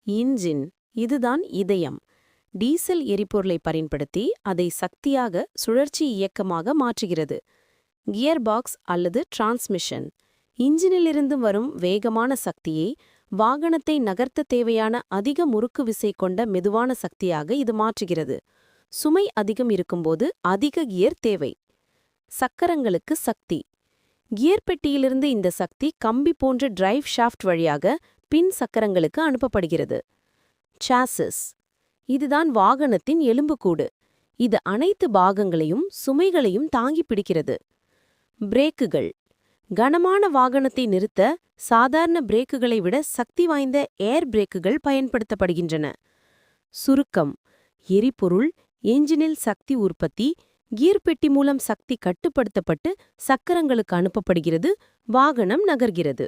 Engine இதுதான் இதயம். Diesel எரிபொருளை பயன்படுத்தி அதை சக்தியாக சுழற்சி இயக்கமாக மாற்றுகிறது. கியர் பாக்ஸ் அல்லது டிரான்ஸ்மிஷன் இன்ஜினிலிருந்து வரும் வேகமான சக்தியை வாகனத்தை நகர்த்த தேவையான அதிக முறுக்கு விசை கொண்ட மெதுவான சக்தியாக இது மாற்றுகிறது. சுமை அதிகம் இருக்கும்போது அதிக கியர் தேவை. சக்கரங்களுக்கு சக்தி கியர் பெட்டியிலிருந்து இந்த சக்தி கம்பி போன்ற டிரைவ் ஷாஃப்ட் வழியாக பின் சக்கரங்களுக்கு அனுப்பப்படுகிறது. சாசிஸ் இதுதான் வாகனத்தின் எலும்புக்கூடு. இது அனைத்து பாகங்களையும் சுமைகளையும் தாங்கி பிடிக்கிறது. பிரேக்குகள் கனமான வாகனத்தை நிறுத்த சாதாரண பிரேக்குகளை விட சக்தி வாய்ந்த ஏர் பிரேக்குகள் பயன்படுத்தப்படுகின்றன. சுருக்கம் எரிபொருள் என்ஜினில் சக்தி உற்பத்தி, கியர் பெட்டி மூலம் சக்தி கட்டுப்படுத்தப்பட்டு சக்கரங்களுக்கு அனுப்பப்படுகிறது, வாகனம் நகர்கிறது.